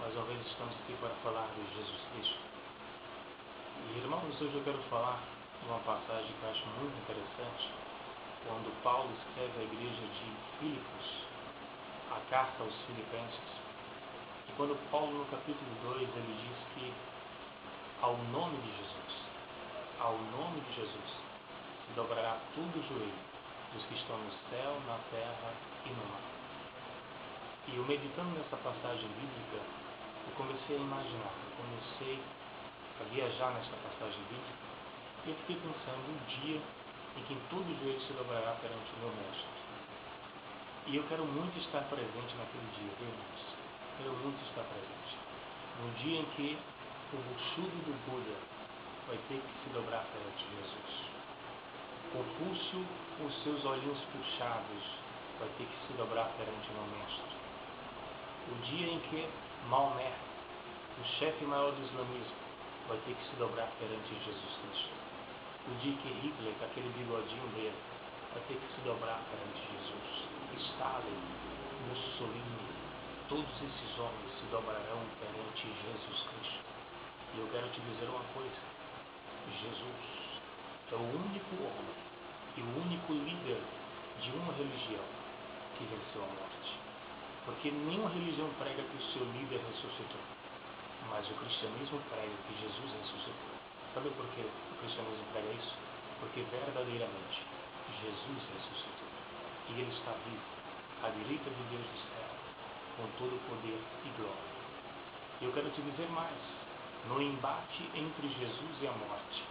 Mais uma vez estamos aqui para falar de Jesus Cristo. E irmãos, hoje eu quero falar de uma passagem que eu acho muito interessante, quando Paulo escreve à igreja de Filipos, a carta aos Filipenses. E quando Paulo, no capítulo 2, ele diz que ao nome de Jesus, se dobrará todo o joelho dos que estão no céu, na terra e no mar. E eu meditando nessa passagem bíblica, eu comecei a imaginar, eu comecei a viajar nessa passagem bíblica, e eu fiquei pensando um dia em que todo joelho se dobrará perante o meu mestre. E eu quero muito estar presente naquele dia, viu, irmãos? Quero muito estar presente. No dia em que o buchudo do Buda vai ter que se dobrar perante Jesus. Confúcio, com os seus olhinhos puxados, vai ter que se dobrar perante o meu mestre. O dia em que Maomé, o chefe maior do islamismo, vai ter que se dobrar perante Jesus Cristo. O dia que Hitler, com aquele bigodinho dele, vai ter que se dobrar perante Jesus. Stalin, Mussolini, todos esses homens se dobrarão perante Jesus Cristo. E eu quero te dizer uma coisa: Jesus é o único homem e o único líder de uma religião que venceu a morte. Porque nenhuma religião prega que o seu líder ressuscitou, mas o cristianismo prega que Jesus ressuscitou. Sabe por que o cristianismo prega isso? Porque verdadeiramente Jesus ressuscitou. E Ele está vivo, à direita de Deus do céu, com todo o poder e glória. E eu quero te dizer mais: no embate entre Jesus e a morte,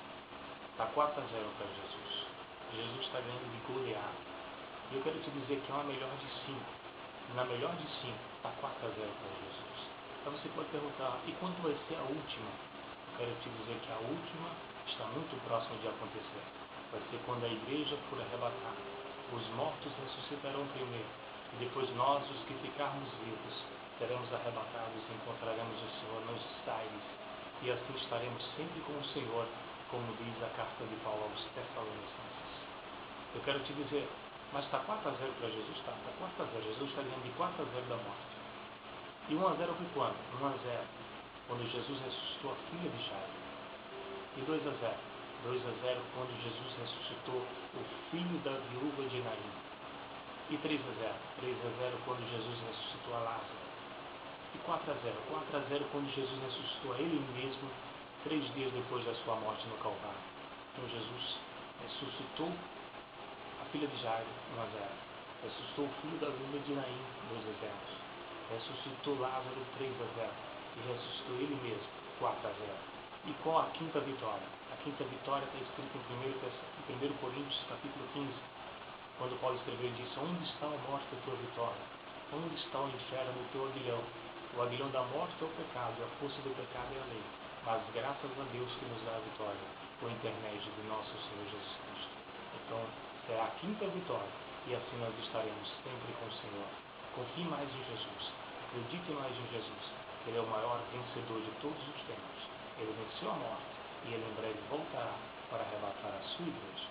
está 4-0 para Jesus. Jesus está ganhando de goleada. E eu quero te dizer que é uma melhor de 5. Na melhor de 5, está 4-0 para Jesus. Então você pode perguntar: e quando vai ser a última? Eu quero te dizer que a última está muito próxima de acontecer. Vai ser quando a igreja for arrebatada. Os mortos ressuscitarão primeiro, e depois nós, os que ficarmos vivos, seremos arrebatados e encontraremos o Senhor nos aires, e assim estaremos sempre com o Senhor, como diz a carta de Paulo aos Tessalonicenses. Eu quero te dizer: mas está 4-0 para Jesus? Está 4-0. Jesus está ganhando de 4-0 da morte. E 1-0 foi quando? 1-0, quando Jesus ressuscitou a filha de Jairo. E 2-0. 2-0, quando Jesus ressuscitou o filho da viúva de Naim. E 3-0. 3-0, quando Jesus ressuscitou a Lázaro. E 4-0, quando Jesus ressuscitou a Ele mesmo, 3 dias depois da sua morte no Calvário. Então Jesus ressuscitou a filha de Jairo, 1-0. Ressuscitou o filho da viúva de Naim, 2-0. Ressuscitou Lázaro, 3-0. E ressuscitou Ele mesmo, 4-0. E qual a quinta vitória? A quinta vitória está escrita em 1 Coríntios, capítulo 15, quando Paulo escreveu e disse: onde está a morte da tua vitória? Onde está o inferno do teu aguilhão? O aguilhão da morte é o pecado, e a força do pecado é a lei. Mas graças a Deus que nos dá a vitória, por intermédio de nosso Senhor Jesus Cristo. Então, será a quinta vitória, e assim nós estaremos sempre com o Senhor. Confie mais em Jesus, acredite mais em Jesus. Ele é o maior vencedor de todos os tempos. Ele venceu a morte, e Ele em breve voltará para arrebatar a sua igreja.